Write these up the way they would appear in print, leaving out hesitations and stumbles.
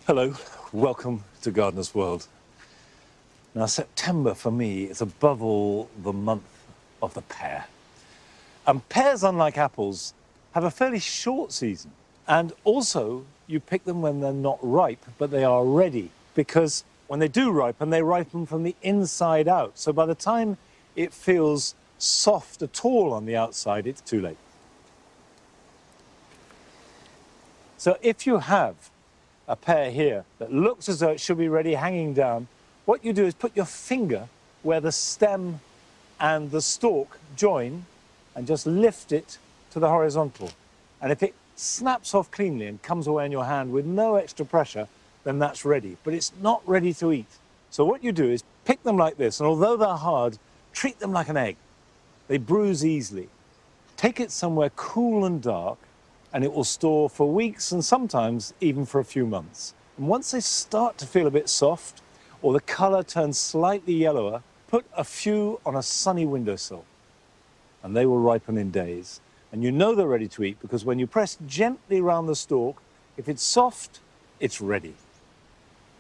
Hello, welcome to Gardener's World. Now, September for me is above all the month of the pear. And pears, unlike apples, have a fairly short season. And also, you pick them when they're not ripe, but they are ready. Because when they do ripen, they ripen from the inside out. So by the time it feels soft at all on the outside, it's too late. So if you have a pear here that looks as though it should be ready hanging down, what you do is put your finger where the stem and the stalk join and just lift it to the horizontal. And if it snaps off cleanly and comes away in your hand with no extra pressure, then that's ready. But it's not ready to eat. So what you do is pick them like this, and although they're hard, treat them like an egg. They bruise easily. Take it somewhere cool and dark, and it will store for weeks and sometimes even for a few months. And once they start to feel a bit soft or the colour turns slightly yellower, put a few on a sunny windowsill and they will ripen in days. And you know they're ready to eat because when you press gently round the stalk, if it's soft, it's ready.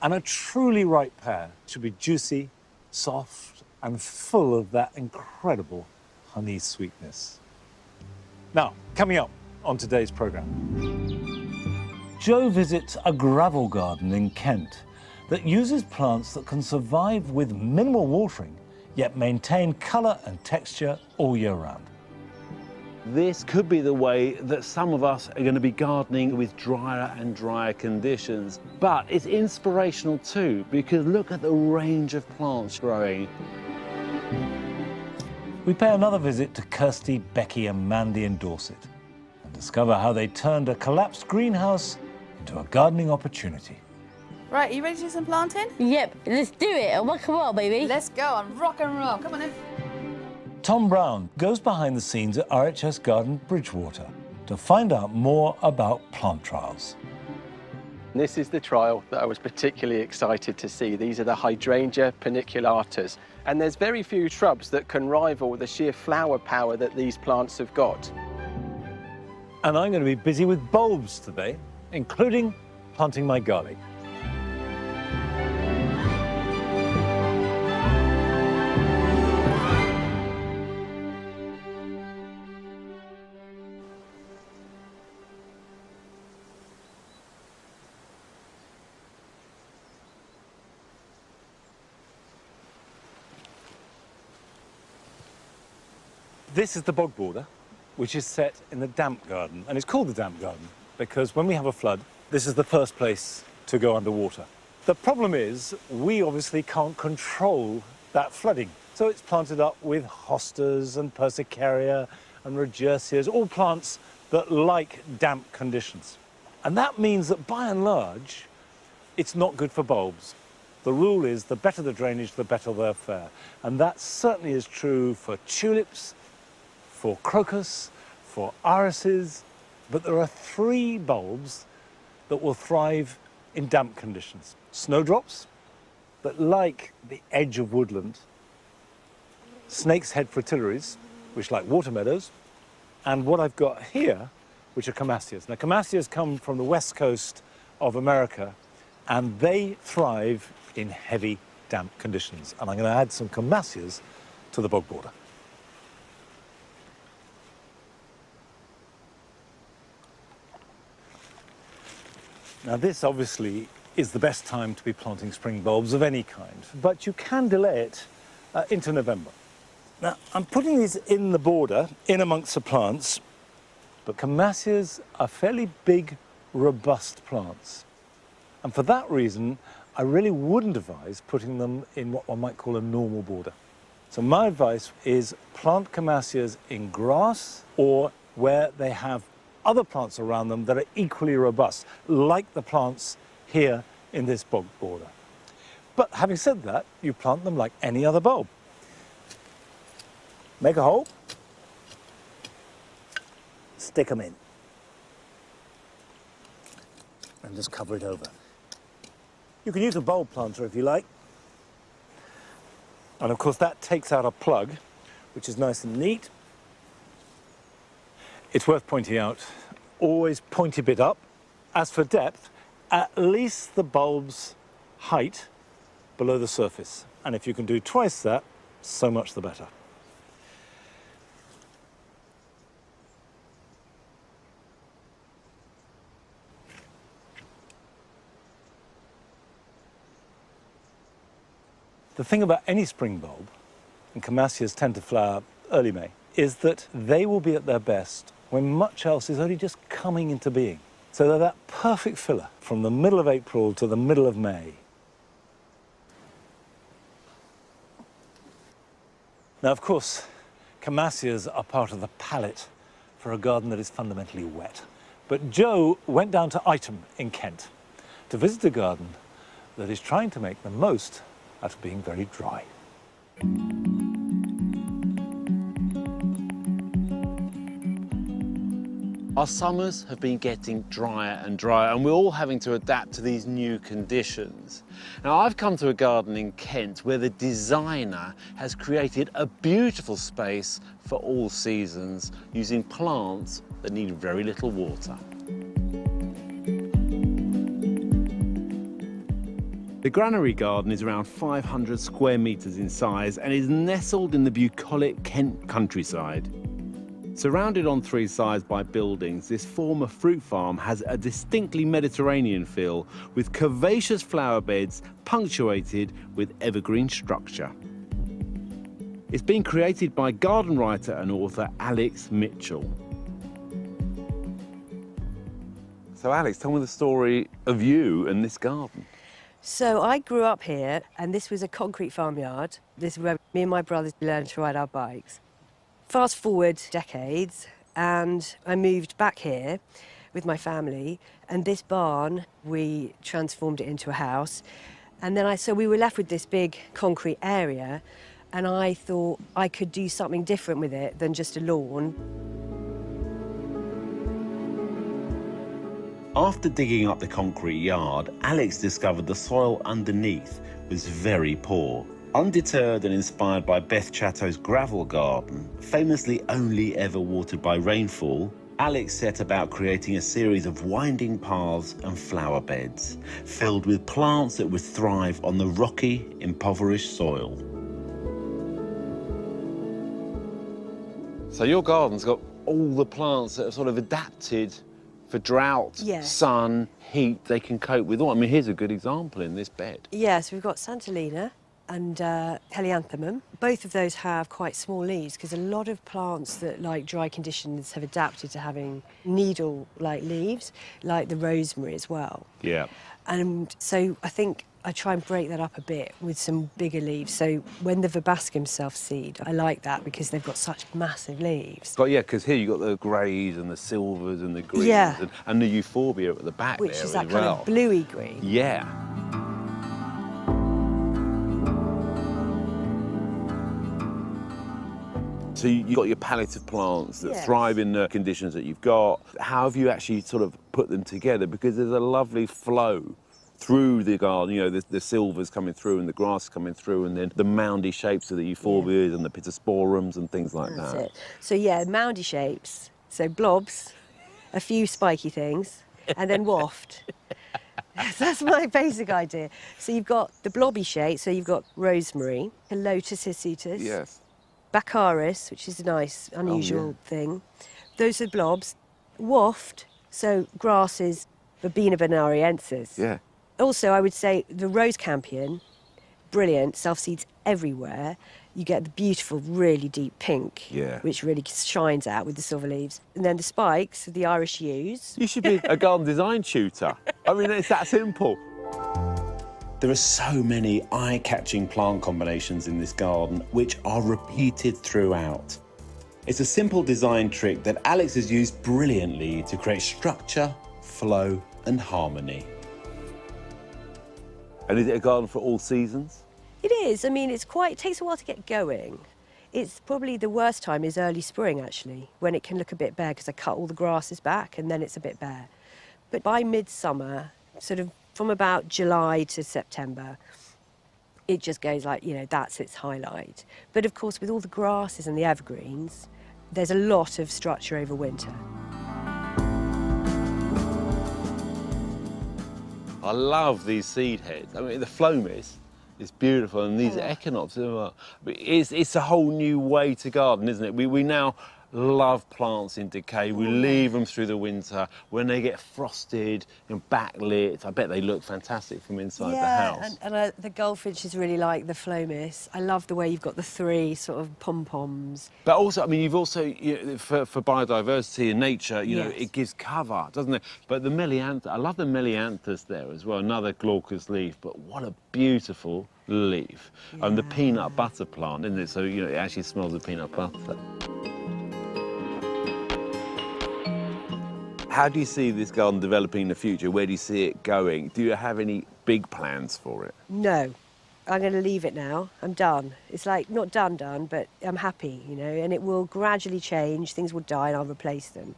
And a truly ripe pear should be juicy, soft and full of that incredible honey sweetness. Now, coming up on today's programme, Joe visits a gravel garden in Kent that uses plants that can survive with minimal watering, yet maintain colour and texture all year round. This could be the way that some of us are going to be gardening with drier and drier conditions. But it's inspirational too, because look at the range of plants growing. We pay another visit to Kirsty, Becky and Mandy in Dorset and discover how they turned a collapsed greenhouse into a gardening opportunity. Right, are you ready to do some planting? Yep, let's do it. Rock and roll, baby. Let's go on rock and roll. Come on in. Tom Brown goes behind the scenes at RHS Garden Bridgewater to find out more about plant trials. This is the trial that I was particularly excited to see. These are the Hydrangea paniculatas. And there's very few shrubs that can rival the sheer flower power that these plants have got. And I'm going to be busy with bulbs today, including planting my garlic. This is the bog border, which is set in the damp garden. And it's called the damp garden because when we have a flood, this is the first place to go underwater. The problem is we obviously can't control that flooding. So it's planted up with hostas and persicaria and regersias, all plants that like damp conditions. And that means that by and large, it's not good for bulbs. The rule is the better the drainage, the better their fare. And that certainly is true for tulips, for crocus, for irises, but there are three bulbs that will thrive in damp conditions. Snowdrops, that like the edge of woodland, snake's head fritillaries, which like water meadows, and what I've got here, which are camassias. Now, camassias come from the west coast of America, and they thrive in heavy, damp conditions. And I'm going to add some camassias to the bog border. Now, this obviously is the best time to be planting spring bulbs of any kind, but you can delay it into November. Now, I'm putting these in the border, in amongst the plants, but camassias are fairly big, robust plants. And for that reason, I really wouldn't advise putting them in what one might call a normal border. So my advice is plant camassias in grass or where they have other plants around them that are equally robust, like the plants here in this bog border. But having said that, you plant them like any other bulb. Make a hole, stick them in, and just cover it over. You can use a bulb planter if you like. And of course that takes out a plug, which is nice and neat. It's worth pointing out, always point a bit up. As for depth, at least the bulb's height below the surface. And if you can do twice that, so much the better. The thing about any spring bulb, and camassias tend to flower early May, is that they will be at their best when much else is only just coming into being. So they're that perfect filler from the middle of April to the middle of May. Now, of course, camassias are part of the palette for a garden that is fundamentally wet. But Joe went down to Ightham in Kent to visit a garden that is trying to make the most out of being very dry. Our summers have been getting drier and drier, and we're all having to adapt to these new conditions. Now, I've come to a garden in Kent where the designer has created a beautiful space for all seasons using plants that need very little water. The granary garden is around 500 square metres in size and is nestled in the bucolic Kent countryside. Surrounded on three sides by buildings, this former fruit farm has a distinctly Mediterranean feel with curvaceous flower beds punctuated with evergreen structure. It's been created by garden writer and author Alex Mitchell. So Alex, tell me the story of you and this garden. So I grew up here, and this was a concrete farmyard. This is where me and my brothers learned to ride our bikes. Fast forward decades, and I moved back here with my family, and this barn, we transformed it into a house. And then so we were left with this big concrete area, and I thought I could do something different with it than just a lawn. After digging up the concrete yard, Alex discovered the soil underneath was very poor. Undeterred and inspired by Beth Chatto's gravel garden, famously only ever watered by rainfall, Alex set about creating a series of winding paths and flower beds, filled with plants that would thrive on the rocky, impoverished soil. So your garden's got all the plants that are sort of adapted for drought, sun, heat, they can cope with all. I mean, here's a good example in this bed. Yes, we've got Santolina and Helianthemum. Both of those have quite small leaves because a lot of plants that like dry conditions have adapted to having needle-like leaves, like the rosemary as well. Yeah. And so I think I try and break that up a bit with some bigger leaves. So when the verbascum self-seed, I like that because they've got such massive leaves. But yeah, because here you've got the greys and the silvers and the greens and the euphorbia at the back Which there is that as kind well. of bluey green. Yeah. So you've got your palette of plants that thrive in the conditions that you've got. How have you actually sort of put them together? Because there's a lovely flow through the garden, you know, the silvers coming through and the grass coming through, and then the moundy shapes of the euphorbias and the pittosporums and things like That's that. it. So yeah, moundy shapes, so blobs, a few spiky things, and then waft. That's my basic idea. So you've got the blobby shape, so you've got rosemary, Lotus hirsutus, Yes. Baccharis, which is a nice, unusual thing. Those are blobs. Waft, so grasses, Verbena bonariensis. Yeah. Also, I would say the rose campion, brilliant, self-seeds everywhere. You get the beautiful, really deep pink, which really shines out with the silver leaves. And then the spikes, the Irish yews. You should be a garden design tutor. I mean, it's that simple. There are so many eye-catching plant combinations in this garden which are repeated throughout. It's a simple design trick that Alex has used brilliantly to create structure, flow and harmony. And is it a garden for all seasons? It is. I mean, it takes a while to get going. It's probably the worst time is early spring, actually, when it can look a bit bare because I cut all the grasses back and then it's a bit bare. But by midsummer, sort of from about July to September, it just goes like, you know, that's its highlight. But of course, with all the grasses and the evergreens, there's a lot of structure over winter. I love these seed heads. I mean, the phlomis is beautiful, and these echinops as well. It's a whole new way to garden, isn't it? We now love plants in decay. We leave them through the winter. When they get frosted and backlit, I bet they look fantastic from inside the house. And the goldfinches really like the phlomis. I love the way you've got the 3 sort of pom-poms. But also, I mean, you've also, for biodiversity and nature, you know, it gives cover, doesn't it? But the melianthus, I love the melianthus there as well, another glaucous leaf, but what a beautiful leaf. And the peanut butter plant, isn't it? So, you know, it actually smells of peanut butter. How do you see this garden developing in the future? Where do you see it going? Do you have any big plans for it? No, I'm going to leave it now. I'm done. It's like, not done, but I'm happy, you know, and it will gradually change. Things will die and I'll replace them.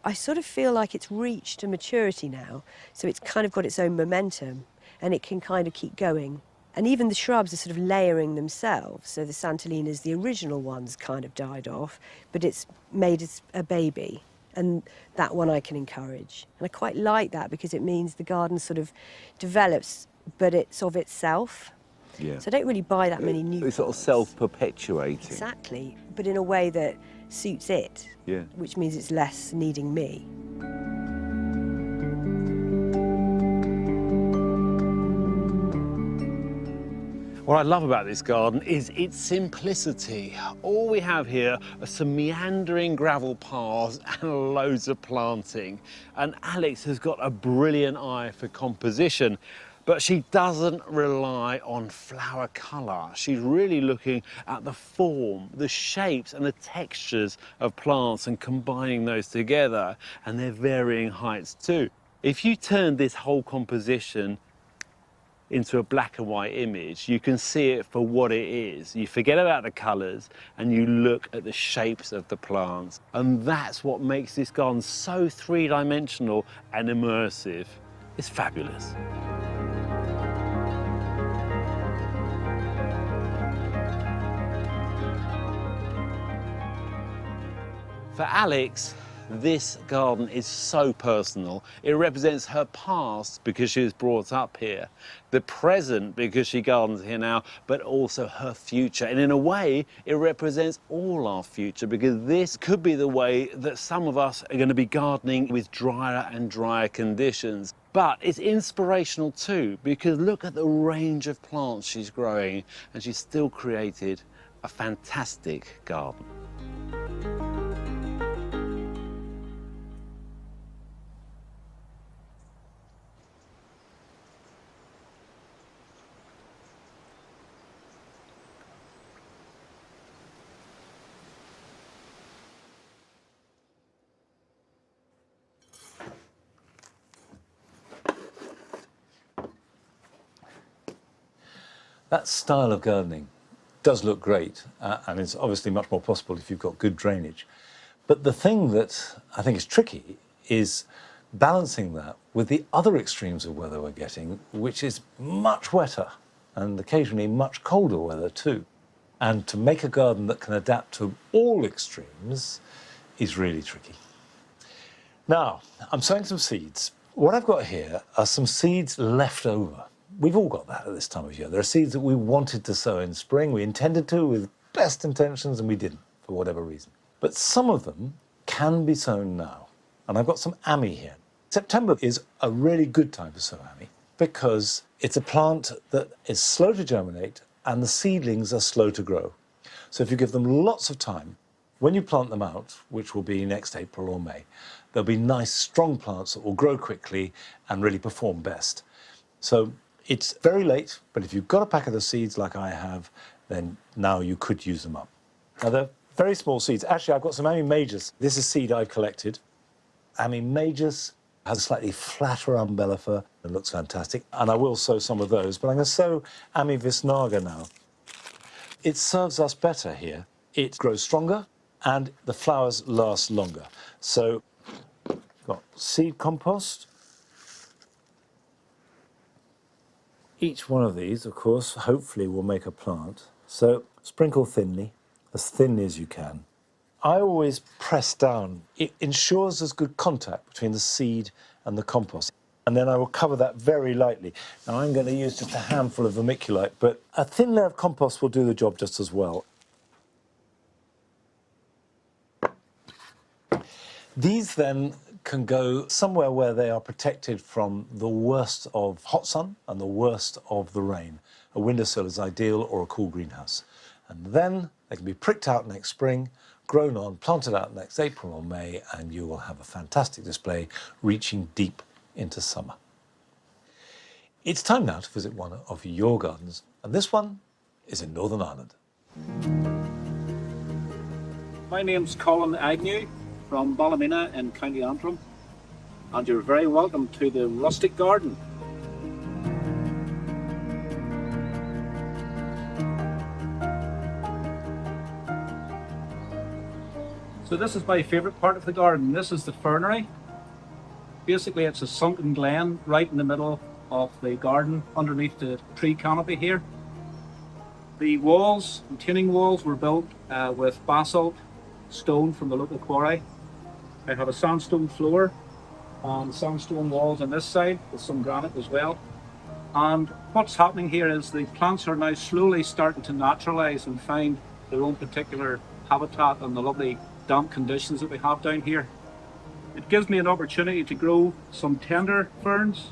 I sort of feel like it's reached a maturity now, so it's kind of got its own momentum and it can kind of keep going. And even the shrubs are sort of layering themselves. So the Santalinas, the original ones, kind of died off, but it's made a baby. And that one I can encourage. And I quite like that because it means the garden sort of develops, but it's of itself. Yeah. So I don't really buy that many new It's sort of plants. self-perpetuating. Exactly, but in a way that suits it, Yeah. which means it's less needing me. What I love about this garden is its simplicity. All we have here are some meandering gravel paths and loads of planting. And Alex has got a brilliant eye for composition, but she doesn't rely on flower colour. She's really looking at the form, the shapes and the textures of plants and combining those together, and their varying heights too. If you turn this whole composition into a black and white image, you can see it for what it is. You forget about the colours and you look at the shapes of the plants. And that's what makes this garden so three-dimensional and immersive. It's fabulous. For Alex, this garden is so personal. It represents her past because she was brought up here, the present because she gardens here now, but also her future. And in a way, it represents all our future because this could be the way that some of us are going to be gardening with drier and drier conditions. But it's inspirational too because look at the range of plants she's growing, and she's still created a fantastic garden. That style of gardening does look great, and it's obviously much more possible if you've got good drainage. But the thing that I think is tricky is balancing that with the other extremes of weather we're getting, which is much wetter and occasionally much colder weather too. And to make a garden that can adapt to all extremes is really tricky. Now, I'm sowing some seeds. What I've got here are some seeds left over. We've all got that at this time of year. There are seeds that we wanted to sow in spring, we intended to with best intentions, and we didn't for whatever reason. But some of them can be sown now. And I've got some ammi here. September is a really good time to sow ammi because it's a plant that is slow to germinate and the seedlings are slow to grow. So if you give them lots of time, when you plant them out, which will be next April or May, there'll be nice, strong plants that will grow quickly and really perform best. So it's very late, but if you've got a packet of seeds like I have, then now you could use them up. Now, they're very small seeds. Actually, I've got some Ammi Majus. This is seed I've collected. Ammi Majus has a slightly flatter umbellifer. It looks fantastic. And I will sow some of those, but I'm going to sow Ammi Visnaga now. It serves us better here. It grows stronger and the flowers last longer. So, got seed compost. Each one of these, of course, hopefully will make a plant. So sprinkle thinly as you can. I always press down. It ensures there's good contact between the seed and the compost. And then I will cover that very lightly. Now I'm going to use just a handful of vermiculite, but a thin layer of compost will do the job just as well. These then can go somewhere where they are protected from the worst of hot sun and the worst of the rain. A windowsill is ideal, or a cool greenhouse. And then they can be pricked out next spring, grown on, planted out next April or May, and you will have a fantastic display reaching deep into summer. It's time now to visit one of your gardens, and this one is in Northern Ireland. My name's Colin Agnew from Ballymena in County Antrim, and you're very welcome to the Rustic Garden. So this is my favourite part of the garden. This is the fernery. Basically it's a sunken glen right in the middle of the garden underneath the tree canopy here. The walls, retaining walls, were built with basalt stone from the local quarry. I have a sandstone floor and sandstone walls on this side with some granite as well. And what's happening here is the plants are now slowly starting to naturalise and find their own particular habitat and the lovely damp conditions that we have down here. It gives me an opportunity to grow some tender ferns,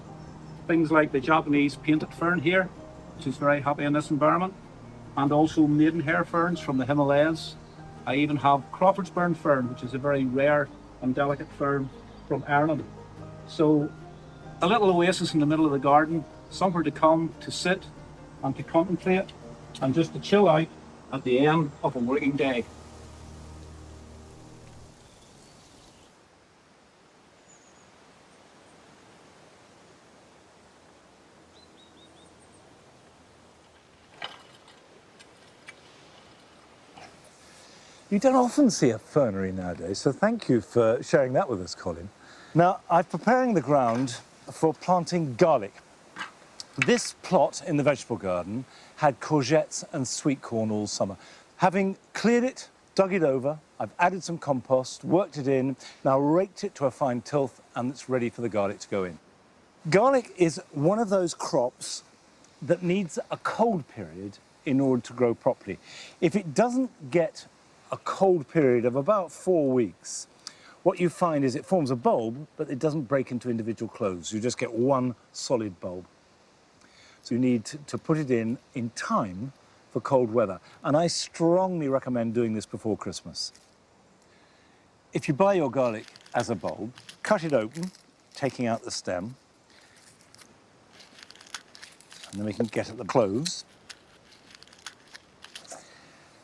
things like the Japanese painted fern here, which is very happy in this environment, and also maidenhair ferns from the Himalayas. I even have Crawfordsburn fern, which is a very rare and delicate fern from Ireland. So a little oasis in the middle of the garden, somewhere to come, to sit and to contemplate and just to chill out at the end of a working day. You don't often see a fernery nowadays, so thank you for sharing that with us, Colin. Now, I'm preparing the ground for planting garlic. This plot in the vegetable garden had courgettes and sweet corn all summer. Having cleared it, dug it over, I've added some compost, worked it in, now raked it to a fine tilth, and it's ready for the garlic to go in. Garlic is one of those crops that needs a cold period in order to grow properly. If it doesn't get a cold period of about 4 weeks, what you find is it forms a bulb, but it doesn't break into individual cloves. You just get one solid bulb. So you need to put it in time for cold weather. And I strongly recommend doing this before Christmas. If you buy your garlic as a bulb, cut it open, taking out the stem, and then we can get at the cloves.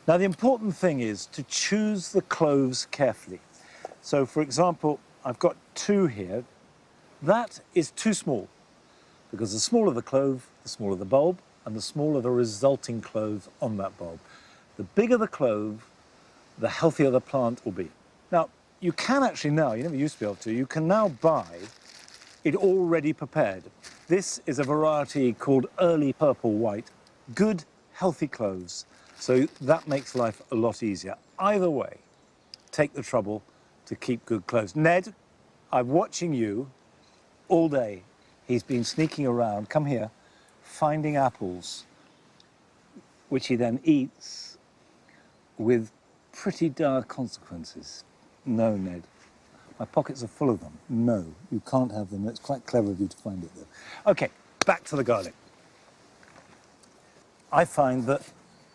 Now, the important thing is to choose the cloves carefully. So, for example, I've got 2 here. That is too small, because the smaller the clove, the smaller the bulb, and the smaller the resulting clove on that bulb. The bigger the clove, the healthier the plant will be. Now, you can actually now, you never used to be able to, you can now buy it already prepared. This is a variety called early purple white. Good, healthy cloves. So that makes life a lot easier. Either way, take the trouble to keep good cloves. Ned, I'm watching you all day. He's been sneaking around, come here, finding apples, which he then eats with pretty dire consequences. No, Ned, my pockets are full of them. No, you can't have them. It's quite clever of you to find it, though. Okay, back to the garlic. I find that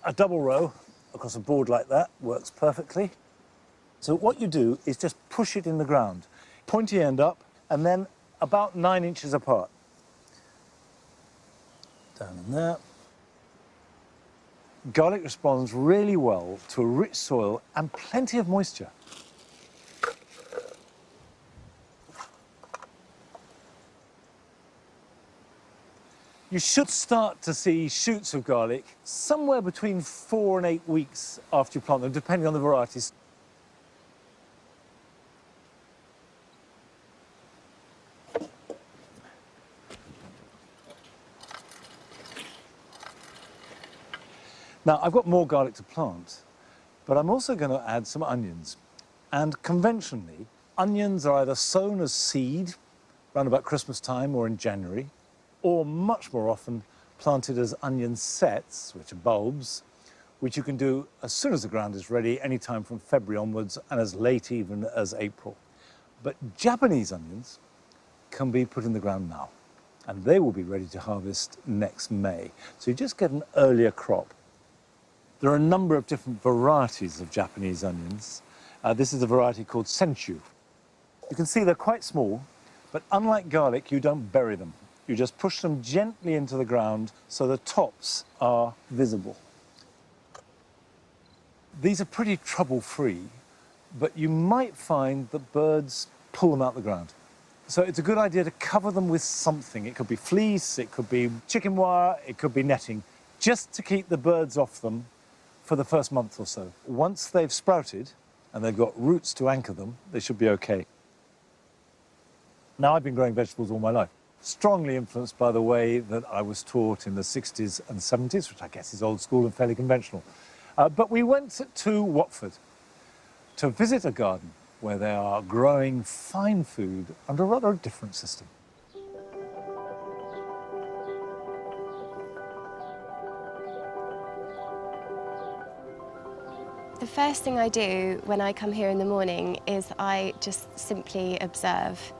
a double row across a board like that works perfectly. So what you do is just push it in the ground, pointy end up, and then about 9 inches apart. Down in there. Garlic responds really well to a rich soil and plenty of moisture. You should start to see shoots of garlic somewhere between 4 and 8 weeks after you plant them, depending on the varieties. Now, I've got more garlic to plant, but I'm also going to add some onions. And conventionally, onions are either sown as seed around about Christmas time or in January, or much more often planted as onion sets, which are bulbs, which you can do as soon as the ground is ready, any time from February onwards and as late even as April. But Japanese onions can be put in the ground now, and they will be ready to harvest next May. So you just get an earlier crop. There are a number of different varieties of Japanese onions. This is a variety called senchu. You can see they're quite small, but unlike garlic, you don't bury them. You just push them gently into the ground so the tops are visible. These are pretty trouble-free, but you might find that birds pull them out the ground. So it's a good idea to cover them with something. It could be fleece, it could be chicken wire, it could be netting, just to keep the birds off them for the first month or so. Once they've sprouted and they've got roots to anchor them, they should be okay. Now, I've been growing vegetables all my life, strongly influenced by the way that I was taught in the 60s and 70s, which I guess is old school and fairly conventional. But we went to Watford to visit a garden where they are growing fine food under a rather different system. The first thing I do when I come here in the morning is I just simply observe.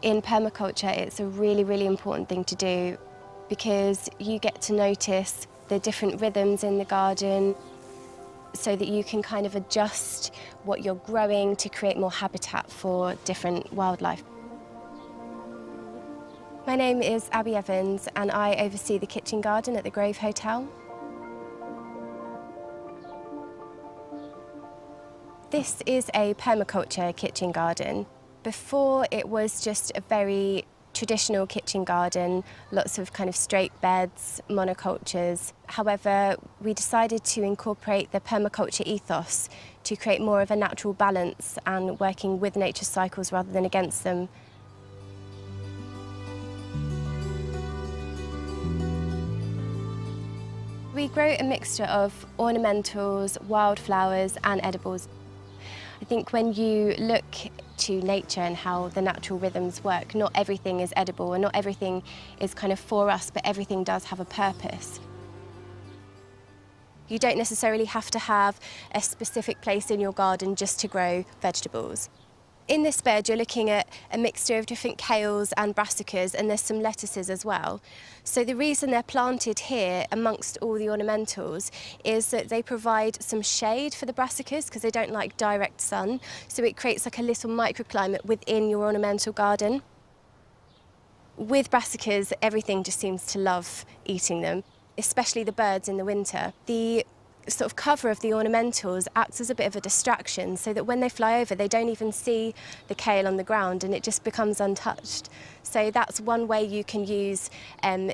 In permaculture, it's a really, really important thing to do because you get to notice the different rhythms in the garden so that you can kind of adjust what you're growing to create more habitat for different wildlife. My name is Abby Evans and I oversee the kitchen garden at the Grove Hotel. This is a permaculture kitchen garden. Before it was just a very traditional kitchen garden, lots of kind of straight beds, monocultures. However, we decided to incorporate the permaculture ethos to create more of a natural balance and working with nature's cycles rather than against them. We grow a mixture of ornamentals, wildflowers and edibles. I think when you look to nature and how the natural rhythms work, not everything is edible and not everything is kind of for us, but everything does have a purpose. You don't necessarily have to have a specific place in your garden just to grow vegetables. In this bed, you're looking at a mixture of different kales and brassicas, and there's some lettuces as well. So the reason they're planted here amongst all the ornamentals is that they provide some shade for the brassicas because they don't like direct sun. So it creates like a little microclimate within your ornamental garden. With brassicas, everything just seems to love eating them, especially the birds in the winter. The sort of cover of the ornamentals acts as a bit of a distraction so that when they fly over they don't even see the kale on the ground and it just becomes untouched. So that's one way you can use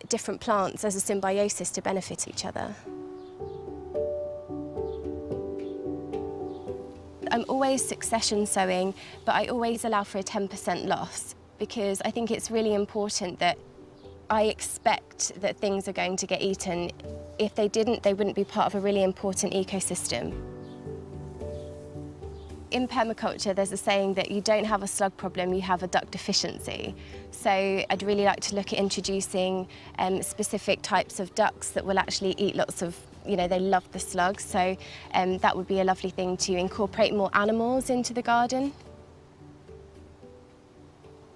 different plants as a symbiosis to benefit each other. I'm always succession sowing, but I always allow for a 10% loss because I think it's really important that I expect that things are going to get eaten. If they didn't, they wouldn't be part of a really important ecosystem. In permaculture, there's a saying that you don't have a slug problem, you have a duck deficiency. So I'd really like to look at introducing specific types of ducks that will actually eat lots of, they love the slugs. So that would be a lovely thing to incorporate more animals into the garden.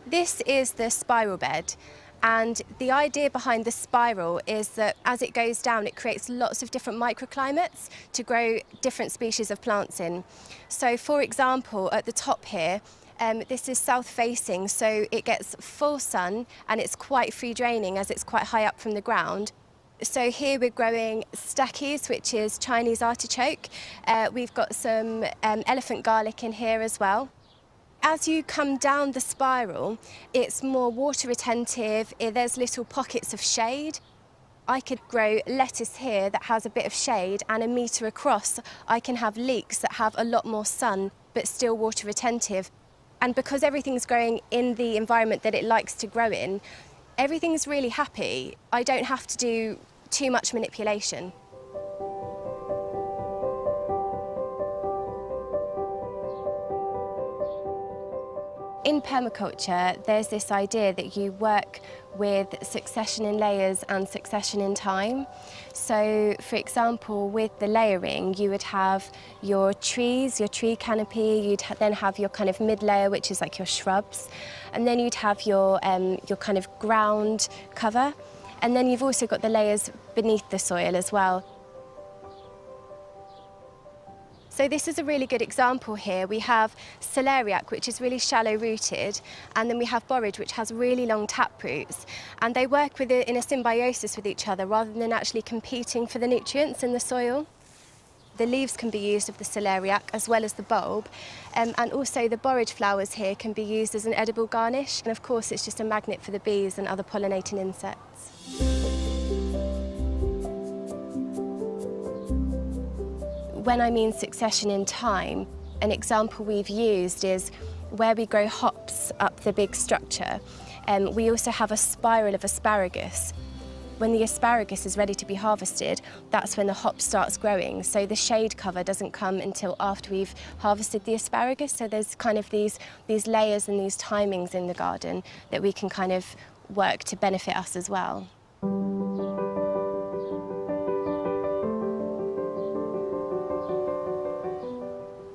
This is the spiral bed. And the idea behind the spiral is that as it goes down, it creates lots of different microclimates to grow different species of plants in. So for example, at the top here, this is south facing, so it gets full sun and it's quite free draining as it's quite high up from the ground. So here we're growing stackies, which is Chinese artichoke. We've got some elephant garlic in here as well. As you come down the spiral, it's more water retentive, there's little pockets of shade. I could grow lettuce here that has a bit of shade, and a metre across I can have leeks that have a lot more sun but still water retentive. And because everything's growing in the environment that it likes to grow in, everything's really happy. I don't have to do too much manipulation. In permaculture, there's this idea that you work with succession in layers and succession in time. So, for example, with the layering, you would have your trees, your tree canopy, you'd then have your kind of mid-layer, which is like your shrubs, and then you'd have your kind of ground cover, and then you've also got the layers beneath the soil as well. So this is a really good example here. We have celeriac, which is really shallow rooted, and then we have borage, which has really long tap roots. And they work in a symbiosis with each other rather than actually competing for the nutrients in the soil. The leaves can be used of the celeriac as well as the bulb, and also the borage flowers here can be used as an edible garnish. And of course, it's just a magnet for the bees and other pollinating insects. When I mean succession in time, an example we've used is where we grow hops up the big structure. We also have a spiral of asparagus. When the asparagus is ready to be harvested, that's when the hop starts growing. So the shade cover doesn't come until after we've harvested the asparagus. So there's kind of these layers and these timings in the garden that we can kind of work to benefit us as well.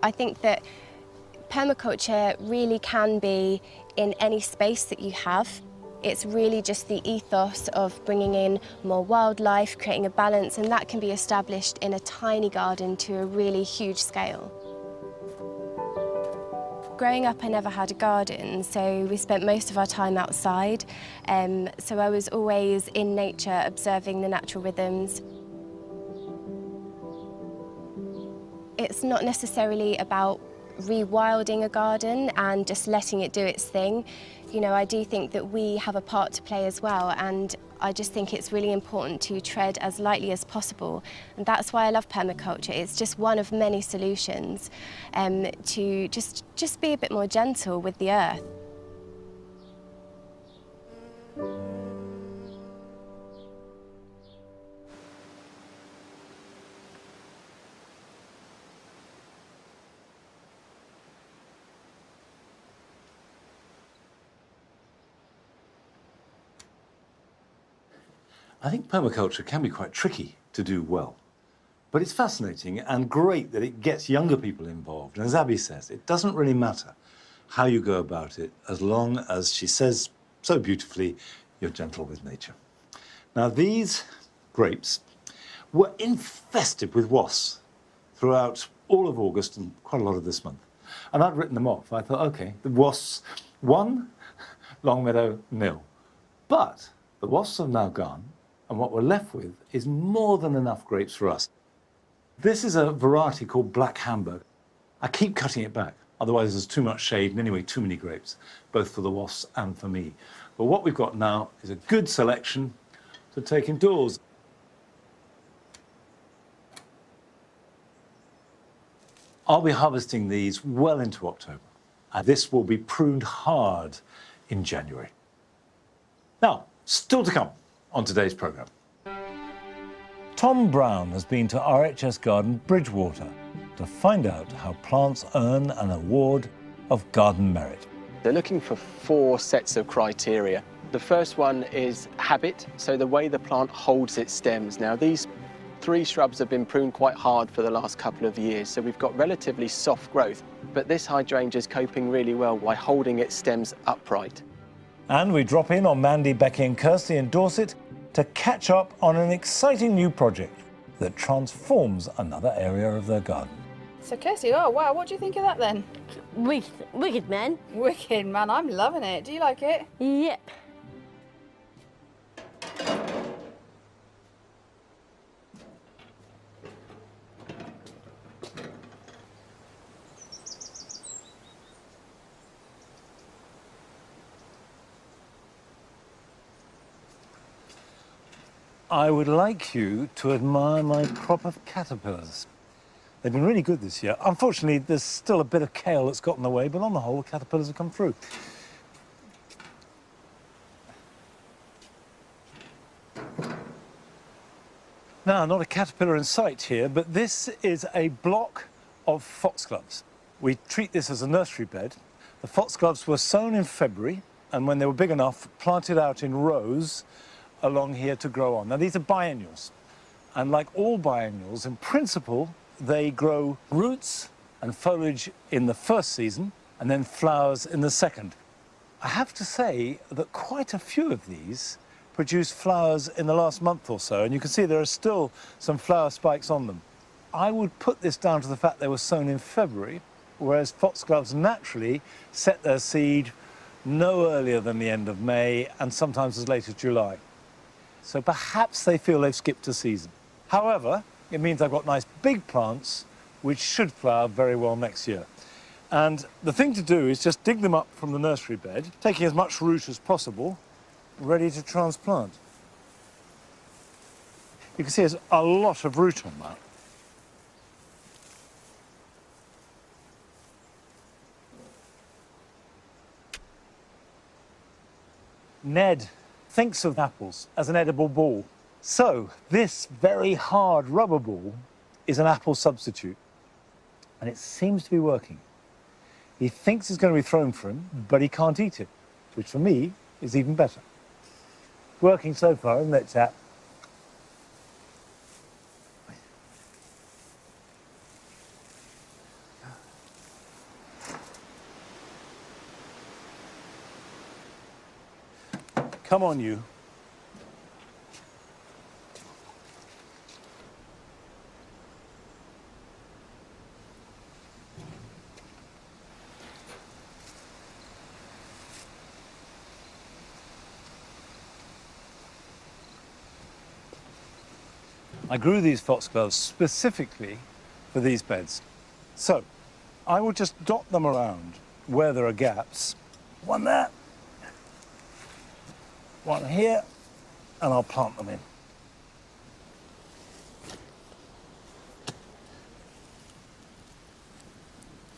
I think that permaculture really can be in any space that you have. It's really just the ethos of bringing in more wildlife, creating a balance, and that can be established in a tiny garden to a really huge scale. Growing up, I never had a garden, so we spent most of our time outside. So I was always in nature, observing the natural rhythms. It's not necessarily about rewilding a garden and just letting it do its thing. You know, I do think that we have a part to play as well, and I just think it's really important to tread as lightly as possible. And that's why I love permaculture. It's just one of many solutions to just be a bit more gentle with the earth. I think permaculture can be quite tricky to do well, but it's fascinating and great that it gets younger people involved. And as Abby says, it doesn't really matter how you go about it, as long as, she says so beautifully, you're gentle with nature. Now, these grapes were infested with wasps throughout all of August and quite a lot of this month. And I'd written them off. I thought, okay, the wasps won, Longmeadow nil. But the wasps have now gone, and what we're left with is more than enough grapes for us. This is a variety called Black Hamburg. I keep cutting it back, otherwise there's too much shade and anyway too many grapes, both for the wasps and for me. But what we've got now is a good selection to take indoors. I'll be harvesting these well into October, and this will be pruned hard in January. Now, still to come on today's programme. Tom Brown has been to RHS Garden Bridgewater to find out how plants earn an award of garden merit. They're looking for 4 sets of criteria. The first one is habit, so the way the plant holds its stems. Now, these 3 shrubs have been pruned quite hard for the last couple of years, so we've got relatively soft growth, but this hydrangea is coping really well by holding its stems upright. And we drop in on Mandy, Becky and Kirsty in Dorset to catch up on an exciting new project that transforms another area of their garden. So Kirsty, oh wow, what do you think of that then? Wicked, man. Wicked, man, I'm loving it. Do you like it? Yep. I would like you to admire my crop of caterpillars. They've been really good this year. Unfortunately, there's still a bit of kale that's got in the way, but on the whole, the caterpillars have come through. Now, not a caterpillar in sight here, but this is a block of foxgloves. We treat this as a nursery bed, The foxgloves were sown in February, and when they were big enough, planted out in rows along here to grow on. Now, these are biennials, and like all biennials, in principle, they grow roots and foliage in the first season, and then flowers in the second. I have to say that quite a few of these produce flowers in the last month or so, and you can see there are still some flower spikes on them. I would put this down to the fact they were sown in February, whereas foxgloves naturally set their seed no earlier than the end of May and sometimes as late as July. So perhaps they feel they've skipped a season. However, it means I've got nice big plants which should flower very well next year. And the thing to do is just dig them up from the nursery bed, taking as much root as possible, ready to transplant. You can see there's a lot of root on that. Ned thinks of apples as an edible ball. So this very hard rubber ball is an apple substitute, and it seems to be working. He thinks it's going to be thrown for him, but he can't eat it, which for me is even better. Working so far, isn't it, chap? Come on, you. I grew these foxgloves specifically for these beds. So I will just dot them around where there are gaps. One there, one here, and I'll plant them in.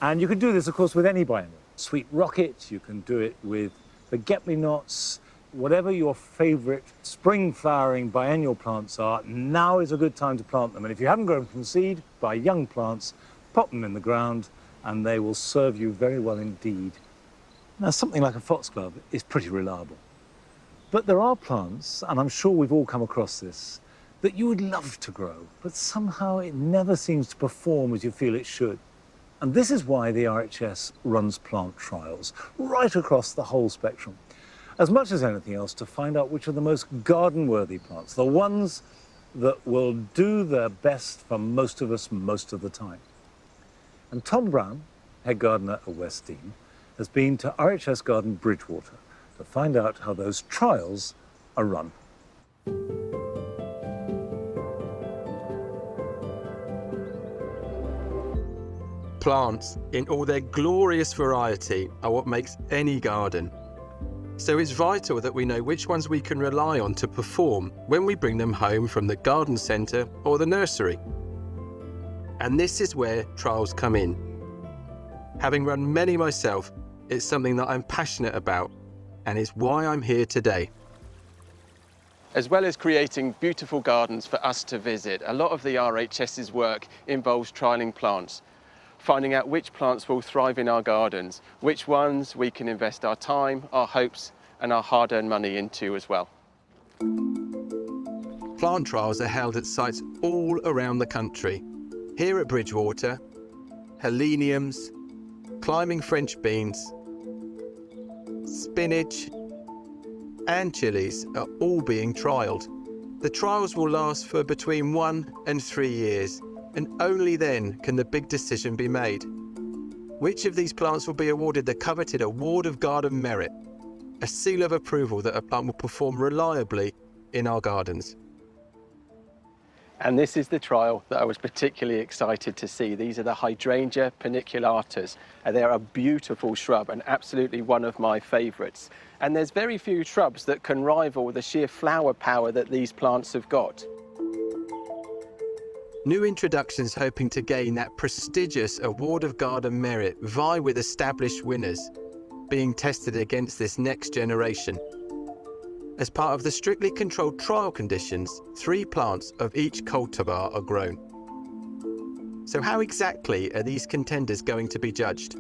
And you can do this, of course, with any biennial. Sweet rocket, you can do it with forget-me-nots, whatever your favourite spring-flowering biennial plants are, now is a good time to plant them. And if you haven't grown from seed, buy young plants, pop them in the ground, and they will serve you very well indeed. Now, something like a foxglove is pretty reliable. But there are plants, and I'm sure we've all come across this, that you would love to grow, but somehow it never seems to perform as you feel it should. And this is why the RHS runs plant trials right across the whole spectrum, as much as anything else, to find out which are the most garden-worthy plants, the ones that will do their best for most of us most of the time. And Tom Brown, head gardener at West Dean, has been to RHS Garden Bridgewater to find out how those trials are run. Plants in all their glorious variety are what makes any garden. So it's vital that we know which ones we can rely on to perform when we bring them home from the garden centre or the nursery. And this is where trials come in. Having run many myself, it's something that I'm passionate about, and it's why I'm here today. As well as creating beautiful gardens for us to visit, a lot of the RHS's work involves trialling plants, finding out which plants will thrive in our gardens, which ones we can invest our time, our hopes, and our hard-earned money into as well. Plant trials are held at sites all around the country. Here at Bridgewater, heleniums, climbing French beans, spinach, and chilies are all being trialled. The trials will last for between 1 and 3 years, and only then can the big decision be made. Which of these plants will be awarded the coveted Award of Garden Merit, a seal of approval that a plant will perform reliably in our gardens? And this is the trial that I was particularly excited to see. These are the Hydrangea paniculatas. They're a beautiful shrub and absolutely one of my favourites. And there's very few shrubs that can rival the sheer flower power that these plants have got. New introductions hoping to gain that prestigious Award of Garden Merit vie with established winners, being tested against this next generation. As part of the strictly controlled trial conditions, 3 plants of each cultivar are grown. So how exactly are these contenders going to be judged?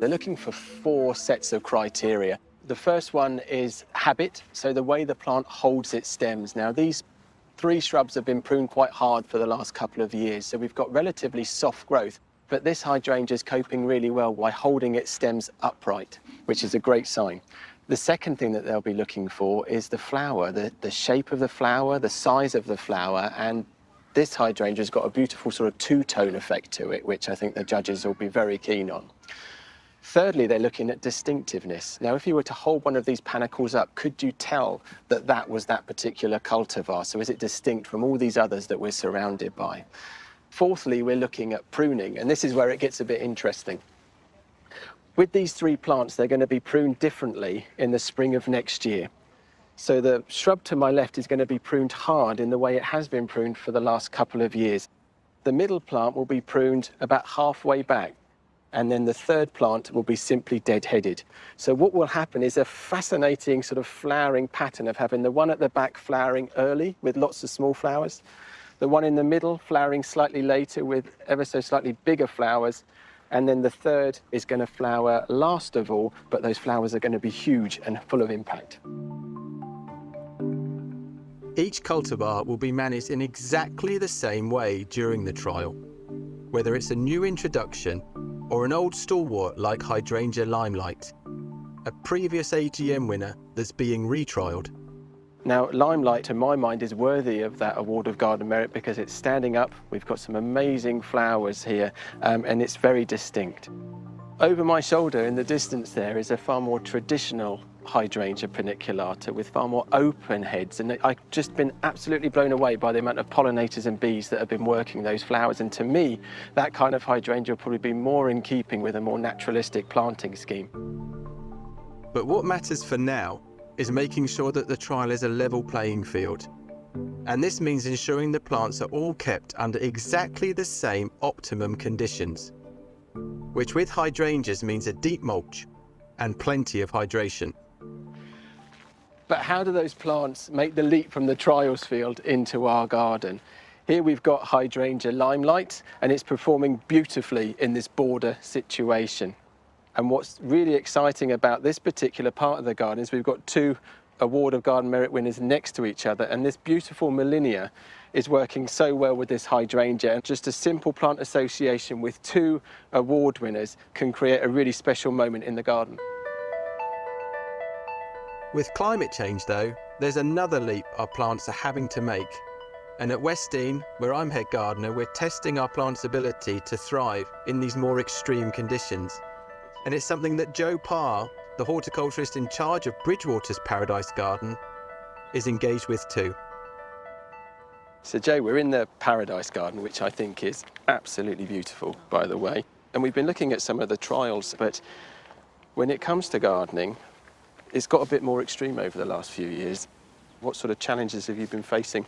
They're looking for 4 sets of criteria. The first one is habit, so the way the plant holds its stems. Now, these 3 shrubs have been pruned quite hard for the last couple of years, so we've got relatively soft growth, but this hydrangea is coping really well by holding its stems upright, which is a great sign. The second thing that they'll be looking for is the flower, the shape of the flower, the size of the flower, and this hydrangea's got a beautiful sort of two-tone effect to it, which I think the judges will be very keen on. Thirdly, they're looking at distinctiveness. Now, if you were to hold one of these panicles up, could you tell that that was that particular cultivar? So is it distinct from all these others that we're surrounded by? Fourthly, we're looking at pruning, and this is where it gets a bit interesting. With these 3 plants, they're going to be pruned differently in the spring of next year. So the shrub to my left is going to be pruned hard in the way it has been pruned for the last couple of years. The middle plant will be pruned about halfway back, and then the third plant will be simply dead-headed. So what will happen is a fascinating sort of flowering pattern of having the one at the back flowering early with lots of small flowers, the one in the middle flowering slightly later with ever so slightly bigger flowers, and then the third is going to flower last of all, but those flowers are going to be huge and full of impact. Each cultivar will be managed in exactly the same way during the trial, whether it's a new introduction or an old stalwart like Hydrangea Limelight, a previous AGM winner that's being retrialled. Now, Limelight, to my mind, is worthy of that Award of Garden Merit because it's standing up, we've got some amazing flowers here, and it's very distinct. Over my shoulder in the distance there is a far more traditional Hydrangea paniculata with far more open heads, and I've just been absolutely blown away by the amount of pollinators and bees that have been working those flowers, and to me, that kind of hydrangea will probably be more in keeping with a more naturalistic planting scheme. But what matters for now is making sure that the trial is a level playing field. And this means ensuring the plants are all kept under exactly the same optimum conditions, which with hydrangeas means a deep mulch and plenty of hydration. But how do those plants make the leap from the trials field into our garden? Here we've got Hydrangea Limelight, and it's performing beautifully in this border situation. And what's really exciting about this particular part of the garden is we've got 2 Award of Garden Merit winners next to each other, and this beautiful Millennia is working so well with this hydrangea. And just a simple plant association with 2 award winners can create a really special moment in the garden. With climate change though, there's another leap our plants are having to make. And at Westdean, where I'm head gardener, we're testing our plants' ability to thrive in these more extreme conditions. And it's something that Joe Parr, the horticulturist in charge of Bridgewater's Paradise Garden, is engaged with too. So Joe, we're in the Paradise Garden, which I think is absolutely beautiful, by the way. And we've been looking at some of the trials, but when it comes to gardening, it's got a bit more extreme over the last few years. What sort of challenges have you been facing?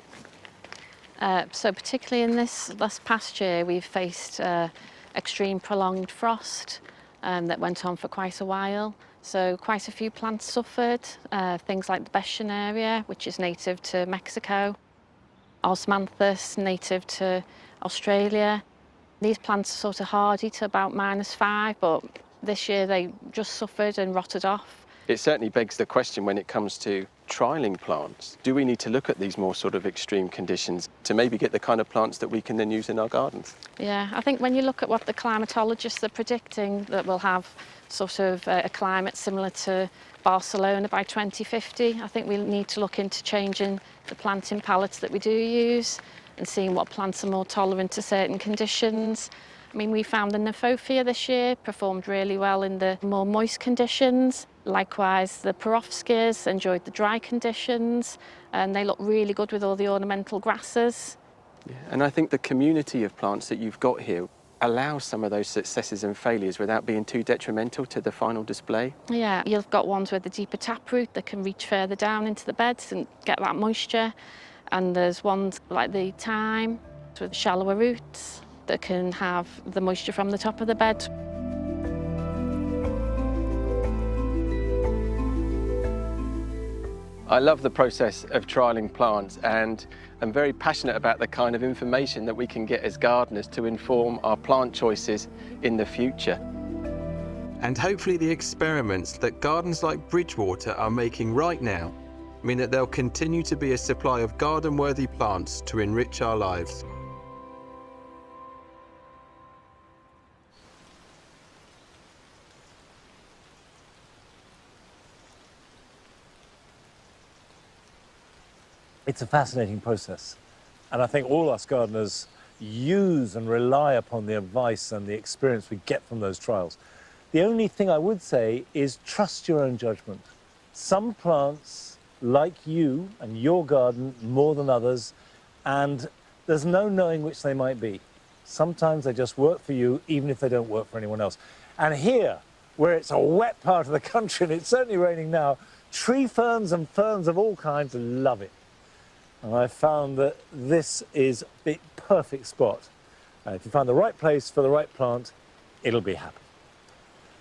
So particularly in this past year, we've faced extreme prolonged frost that went on for quite a while. So quite a few plants suffered, things like the Beschneria, which is native to Mexico, Osmanthus, native to Australia. These plants are sort of hardy to about -5, but this year they just suffered and rotted off. It certainly begs the question when it comes to trialling plants. Do we need to look at these more sort of extreme conditions to maybe get the kind of plants that we can then use in our gardens? Yeah, I think when you look at what the climatologists are predicting, that we'll have sort of a climate similar to Barcelona by 2050, I think we need to look into changing the planting palettes that we do use and seeing what plants are more tolerant to certain conditions. I mean, we found the Nephofia this year performed really well in the more moist conditions. Likewise, the Perovskias enjoyed the dry conditions, and they look really good with all the ornamental grasses. Yeah, and I think the community of plants that you've got here allows some of those successes and failures without being too detrimental to the final display. Yeah, you've got ones with the deeper taproot that can reach further down into the beds and get that moisture. And there's ones like the thyme with shallower roots that can have the moisture from the top of the bed. I love the process of trialling plants, and I'm very passionate about the kind of information that we can get as gardeners to inform our plant choices in the future. And hopefully the experiments that gardens like Bridgewater are making right now mean that there'll continue to be a supply of garden-worthy plants to enrich our lives. It's a fascinating process. And I think all us gardeners use and rely upon the advice and the experience we get from those trials. The only thing I would say is trust your own judgment. Some plants like you and your garden more than others, and there's no knowing which they might be. Sometimes they just work for you, even if they don't work for anyone else. And here, where it's a wet part of the country, and it's certainly raining now, tree ferns and ferns of all kinds love it. And I found that this is the perfect spot. If you find the right place for the right plant, it'll be happy.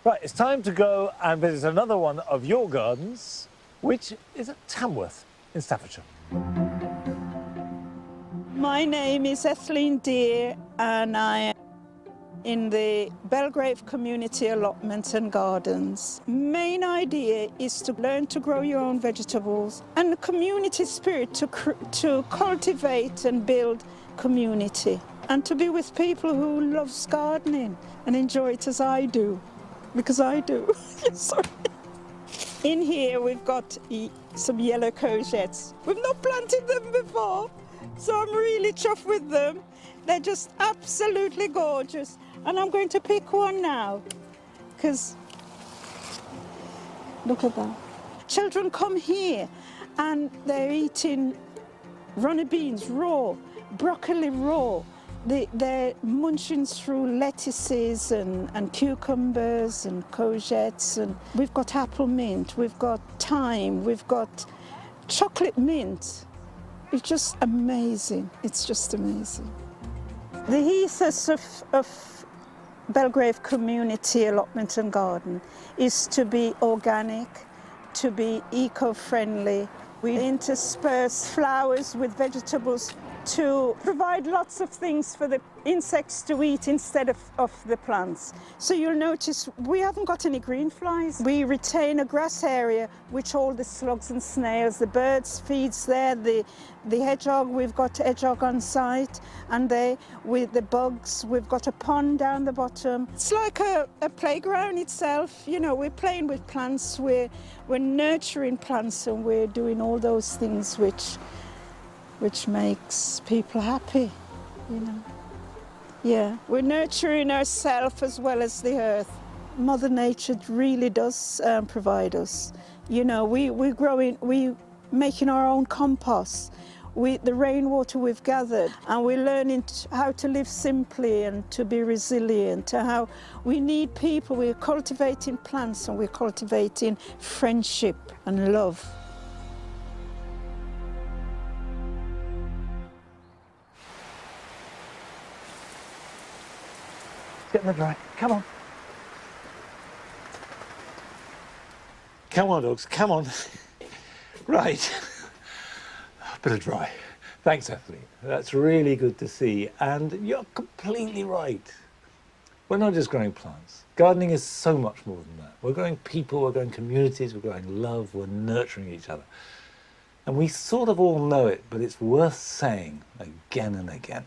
Right, it's time to go and visit another one of your gardens, which is at Tamworth in Staffordshire. My name is Etheline Deere, and I am in the Belgrave Community Allotments and Gardens. Main idea is to learn to grow your own vegetables and the community spirit to cultivate and build community and to be with people who loves gardening and enjoy it as I do, because I do. Sorry. In here we've got some yellow courgettes. We've not planted them before, so I'm really chuffed with them. They're just absolutely gorgeous. And I'm going to pick one now, because look at that. Children come here and they're eating runny beans raw, broccoli raw. They're munching through lettuces and cucumbers and courgettes. And we've got apple mint, we've got thyme, we've got chocolate mint. It's just amazing. It's just amazing. The ethos of Belgrave Community Allotment and Garden is to be organic, to be eco-friendly. We intersperse flowers with vegetables to provide lots of things for the insects to eat instead of the plants. So you'll notice we haven't got any green flies. We retain a grass area which all the slugs and snails, the birds feeds there, the hedgehog, we've got hedgehog on site, and with the bugs, we've got a pond down the bottom. It's like a playground itself. You know, we're playing with plants, we're nurturing plants, and we're doing all those things which makes people happy, you know. Yeah, we're nurturing ourselves as well as the earth. Mother Nature really does provide us. You know, we're making our own compost. The rainwater we've gathered, and we're learning how to live simply and to be resilient, and how we need people. We're cultivating plants and we're cultivating friendship and love. Get in the dry. Come on. Come on, dogs. Come on. Right. A bit of dry. Thanks, Etheline. That's really good to see. And you're completely right. We're not just growing plants. Gardening is so much more than that. We're growing people, we're growing communities, we're growing love, we're nurturing each other. And we sort of all know it, but it's worth saying again and again.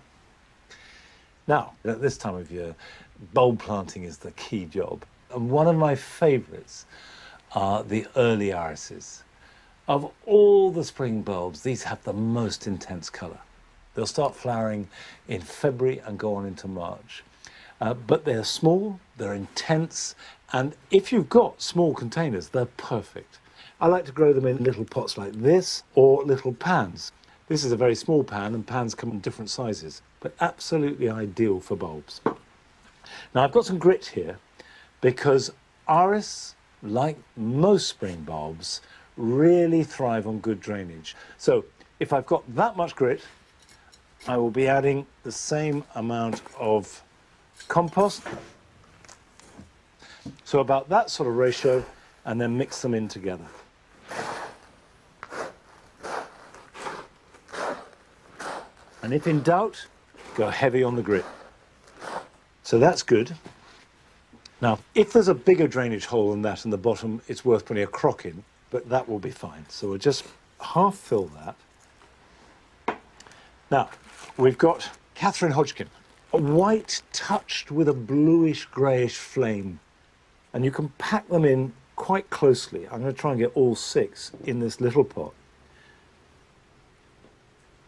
Now, at this time of year, bulb planting is the key job. And one of my favourites are the early irises. Of all the spring bulbs, these have the most intense colour. They'll start flowering in February and go on into March. But they're small, they're intense, and if you've got small containers, they're perfect. I like to grow them in little pots like this, or little pans. This is a very small pan, and pans come in different sizes, but absolutely ideal for bulbs. Now, I've got some grit here, because iris, like most spring bulbs, really thrive on good drainage. So if I've got that much grit, I will be adding the same amount of compost. So about that sort of ratio, and then mix them in together. And if in doubt, go heavy on the grit. So that's good. Now, if there's a bigger drainage hole than that in the bottom, it's worth putting a crock in, but that will be fine. So we'll just half fill that. Now, we've got Catherine Hodgkin, a white touched with a bluish greyish flame, and you can pack them in quite closely. I'm going to try and get all 6 in this little pot.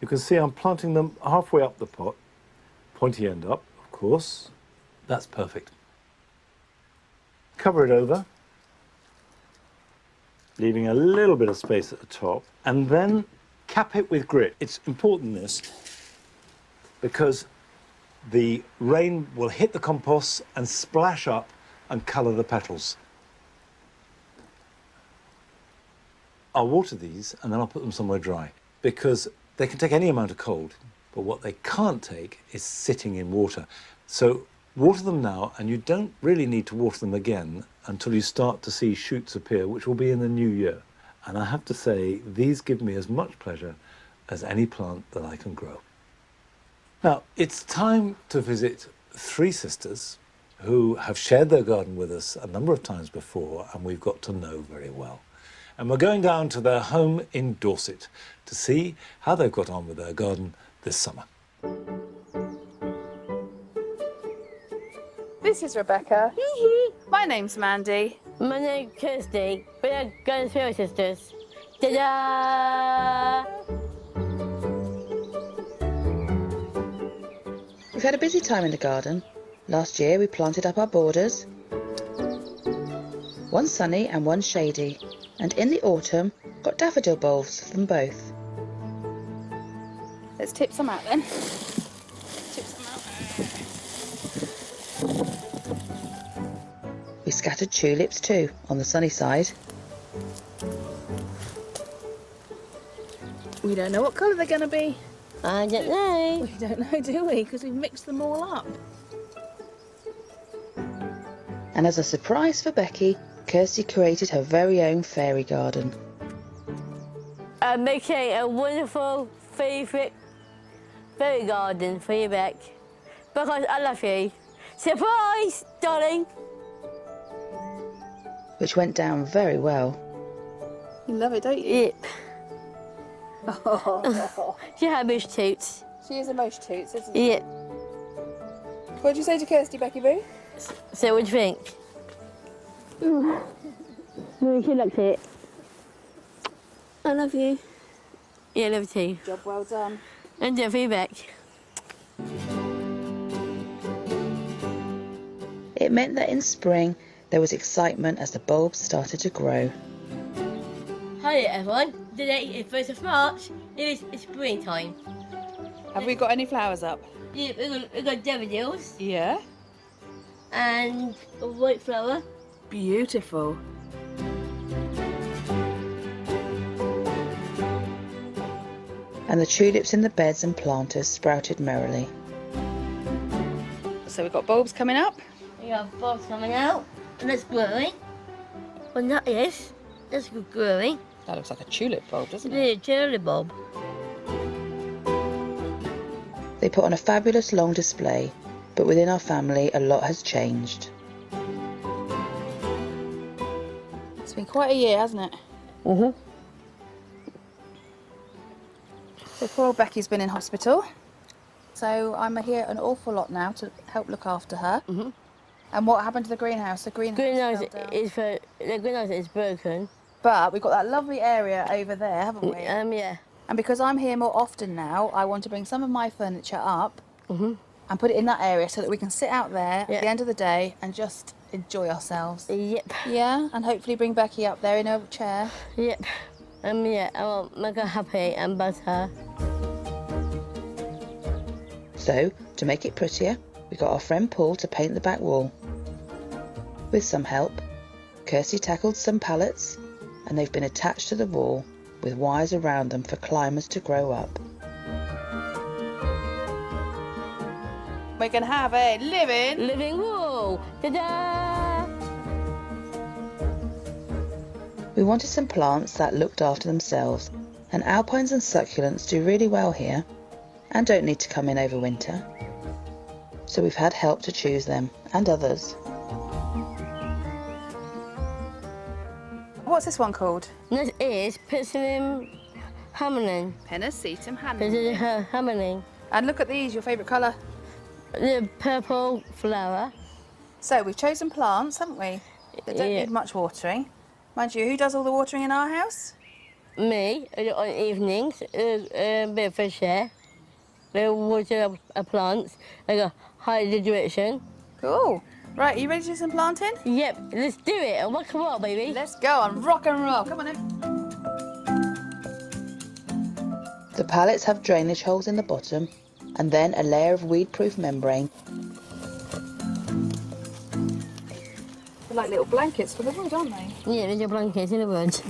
You can see I'm planting them halfway up the pot, pointy end up, of course. That's perfect. Cover it over, leaving a little bit of space at the top, and then cap it with grit. It's important, this, because the rain will hit the compost and splash up and colour the petals. I'll water these and then I'll put them somewhere dry, because they can take any amount of cold, but what they can't take is sitting in water. So water them now, and you don't really need to water them again until you start to see shoots appear, which will be in the new year. And I have to say, these give me as much pleasure as any plant that I can grow. Now, it's time to visit 3 sisters who have shared their garden with us a number of times before, and we've got to know very well. And we're going down to their home in Dorset to see how they've got on with their garden this summer. This is Rebecca. My name's Mandy. My name's Kirsty. We're Garden Spirit Sisters. Ta-da! We've had a busy time in the garden. Last year we planted up our borders. One sunny and one shady. And in the autumn, got daffodil bulbs from both. Let's tip some out then. Tip some out. We scattered tulips too, on the sunny side. We don't know what colour they're going to be. I don't know. We don't know, do we? Because we've mixed them all up. And as a surprise for Becky, Kirsty created her very own fairy garden. I'm making a wonderful favourite fairy garden for you, Beck. Because I love you. Surprise, darling! Which went down very well. You love it, don't you? Yep. Oh. She had most toots. She is a most toots, isn't she? Yep. What did you say to Kirsty, Becky Boo? So what do you think? She likes it. I love you. Yeah, I love you too. Job well done. And do it for you, Beck. It meant that in spring there was excitement as the bulbs started to grow. Hi everyone. Today is 1st of March. It is springtime. Have we got any flowers up? Yeah, we got daffodils. Yeah. And a white flower. Beautiful. And the tulips in the beds and planters sprouted merrily. So we've got bulbs coming up. We got bulbs coming out. And that's growing. And that's good growing. That looks like a tulip bulb, doesn't it? Yeah, tulip bulb. They put on a fabulous long display, but within our family a lot has changed. It's been quite a year, hasn't it? Mm-hmm. So poor old Becky's been in hospital. So I'm here an awful lot now to help look after her. Mm-hmm. And what happened to the greenhouse? The greenhouse The greenhouse is broken. But we've got that lovely area over there, haven't we? Yeah. And because I'm here more often now, I want to bring some of my furniture up Mm-hmm. and put it in that area so that we can sit out there at the end of the day and just enjoy ourselves. Yep. Yeah, and hopefully bring Becky up there in her chair. Yep. Yeah, I will make her happy and bless her. So, to make it prettier, we got our friend Paul to paint the back wall. With some help, Kirsty tackled some pallets, and they've been attached to the wall with wires around them for climbers to grow up. We can have a living wall. Ta-da! We wanted some plants that looked after themselves, and alpines and succulents do really well here and don't need to come in over winter. So we've had help to choose them and others. What's this one called? This is Pisidium Hammerling. Penicetum Pisidium Hammerling. And look at these, your favourite colour. The purple flower. So we've chosen plants, haven't we? That don't need much watering. Mind you, who does all the watering in our house? Me, on evenings, a bit of fresh air. They water plants, like a high hydration. Cool. Right, are you ready to do some planting? Yep, let's do it. Rock and roll, baby. Let's go on rock and roll. Come on in. The pallets have drainage holes in the bottom and then a layer of weed-proof membrane. They're like little blankets for the wood, aren't they? Yeah, they're your blankets in the woods.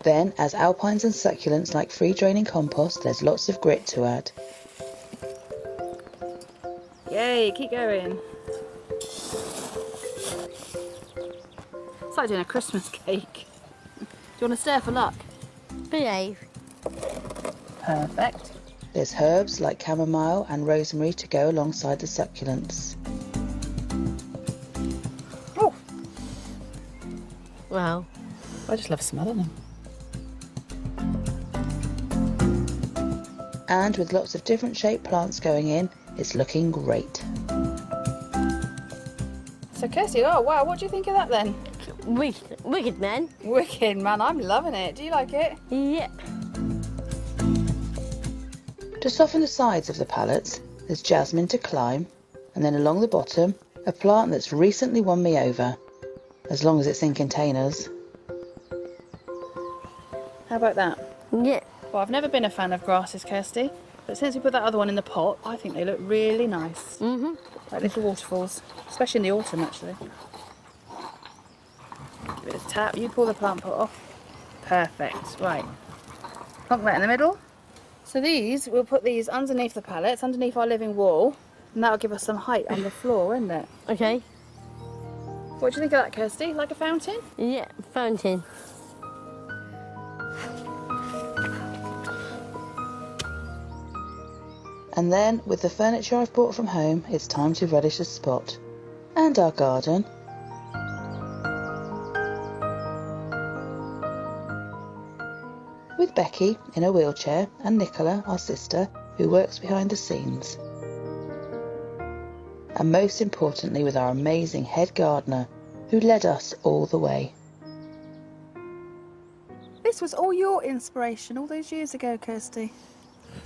Then, as alpines and succulents like free-draining compost, there's lots of grit to add. Yay, keep going. It's like doing a Christmas cake. Do you want to stir for luck? Behave. Perfect. There's herbs like chamomile and rosemary to go alongside the succulents. Oh! Wow. I just love smelling them. And with lots of different shaped plants going in, it's looking great. So Kirsty, oh wow, what do you think of that then? Wicked, man. Wicked, man, I'm loving it. Do you like it? Yep. To soften the sides of the pallets, there's jasmine to climb, and then along the bottom, a plant that's recently won me over, as long as it's in containers. How about that? Yeah. Well, I've never been a fan of grasses, Kirsty, but since we put that other one in the pot, I think they look really nice. Mm-hmm. Like little waterfalls, especially in the autumn, actually. Give it a tap. You pull the plant pot off. Perfect. Right. Plonk that in the middle. So these, we'll put these underneath the pallets, underneath our living wall, and that'll give us some height on the floor, won't it? Okay. What do you think of that, Kirsty? Like a fountain? Yeah, fountain. And then, with the furniture I've brought from home, it's time to relish the spot. And our garden. With Becky in a wheelchair and Nicola, our sister, who works behind the scenes. And most importantly with our amazing head gardener, who led us all the way. This was all your inspiration all those years ago, Kirsty.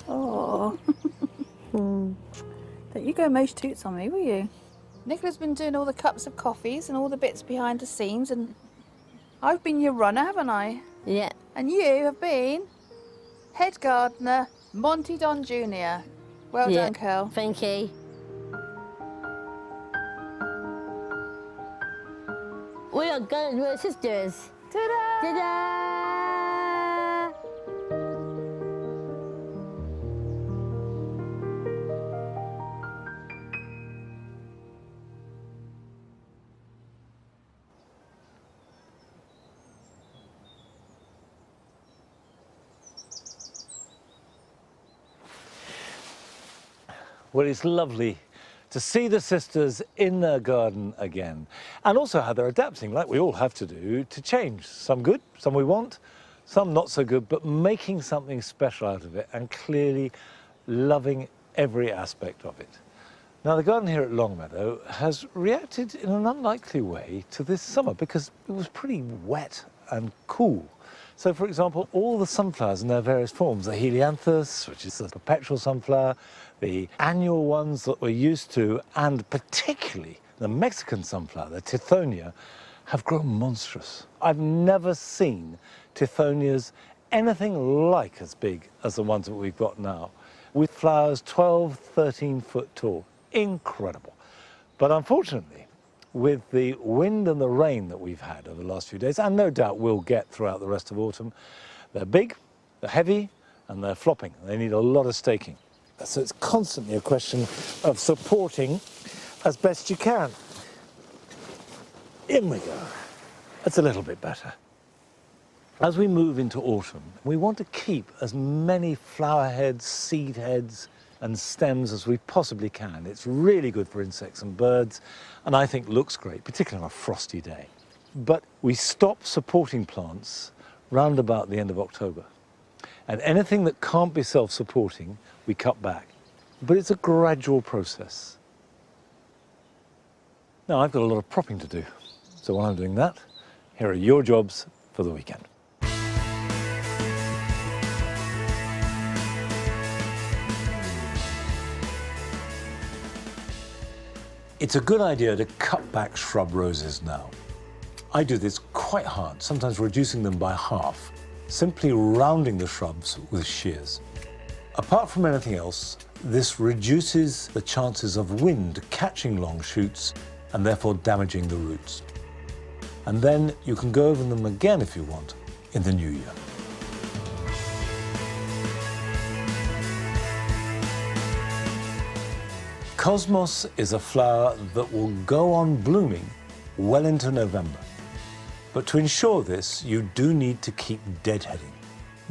Oh. Don't you go most toots on me, will you? Nicola's been doing all the cups of coffees and all the bits behind the scenes, and I've been your runner, haven't I? Yeah. And you have been head gardener Monty Don Jr. Well done, Curl. Thank you. We are Garden Sisters. Ta-da! Ta-da! Well, it's lovely to see the sisters in their garden again, and also how they're adapting, like we all have to do, to change. Some good, some we want, some not so good, but making something special out of it and clearly loving every aspect of it. Now, the garden here at Longmeadow has reacted in an unlikely way to this summer because it was pretty wet and cool. So, for example, all the sunflowers in their various forms, the helianthus, which is the perpetual sunflower, the annual ones that we're used to, and particularly the Mexican sunflower, the tithonia, have grown monstrous. I've never seen tithonias anything like as big as the ones that we've got now, with flowers 12, 13 foot tall. Incredible. But unfortunately, with the wind and the rain that we've had over the last few days, and no doubt will get throughout the rest of autumn, they're big, they're heavy, and they're flopping. They need a lot of staking. So it's constantly a question of supporting as best you can. In we go. That's a little bit better. As we move into autumn, we want to keep as many flower heads, seed heads, and stems as we possibly can. It's really good for insects and birds, and I think looks great, particularly on a frosty day. But we stop supporting plants round about the end of October. And anything that can't be self-supporting, we cut back. But it's a gradual process. Now, I've got a lot of propping to do. So while I'm doing that, here are your jobs for the weekend. It's a good idea to cut back shrub roses now. I do this quite hard, sometimes reducing them by half, simply rounding the shrubs with shears. Apart from anything else, this reduces the chances of wind catching long shoots and therefore damaging the roots. And then you can go over them again if you want in the new year. Cosmos is a flower that will go on blooming well into November. But to ensure this, you do need to keep deadheading.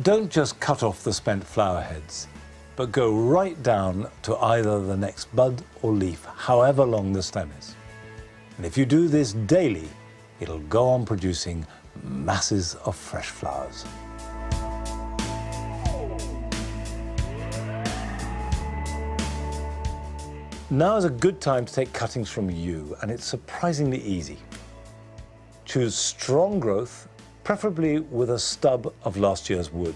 Don't just cut off the spent flower heads, but go right down to either the next bud or leaf, however long the stem is. And if you do this daily, it'll go on producing masses of fresh flowers. Now is a good time to take cuttings from you, and it's surprisingly easy. Choose strong growth, preferably with a stub of last year's wood.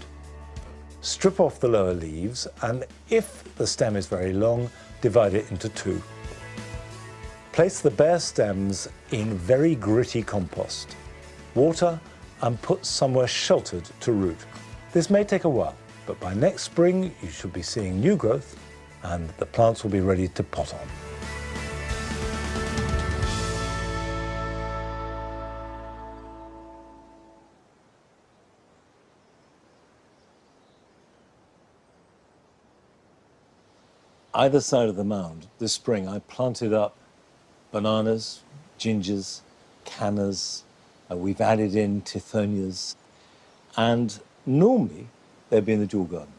Strip off the lower leaves, and if the stem is very long, divide it into two. Place the bare stems in very gritty compost. Water and put somewhere sheltered to root. This may take a while, but by next spring you should be seeing new growth and the plants will be ready to pot on. Either side of the mound this spring I planted up bananas, gingers, cannas, we've added in tithonias, and normally they'd be in the dual garden.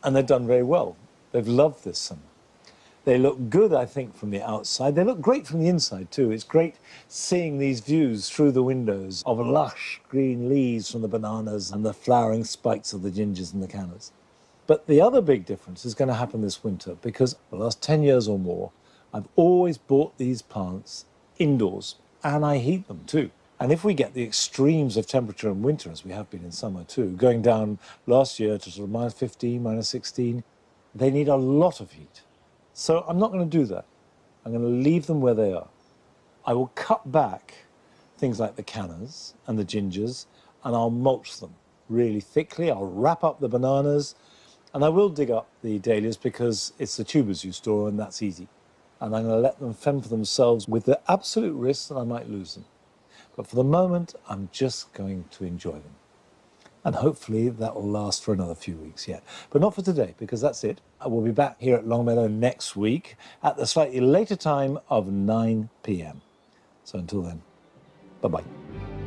And they've done very well. They've loved this summer. They look good, I think, from the outside. They look great from the inside, too. It's great seeing these views through the windows of lush green leaves from the bananas and the flowering spikes of the gingers and the cannas. But the other big difference is going to happen this winter because the last 10 years or more, I've always bought these plants indoors, and I heat them too. And if we get the extremes of temperature in winter, as we have been in summer too, going down last year to sort of minus 15, minus 16, they need a lot of heat. So I'm not going to do that. I'm going to leave them where they are. I will cut back things like the cannas and the gingers, and I'll mulch them really thickly. I'll wrap up the bananas, and I will dig up the dahlias because it's the tubers you store, and that's easy. And I'm going to let them fend for themselves with the absolute risk that I might lose them. But for the moment, I'm just going to enjoy them. And hopefully that will last for another few weeks yet. But not for today, because that's it. I will be back here at Longmeadow next week at the slightly later time of 9 p.m. So until then, bye-bye.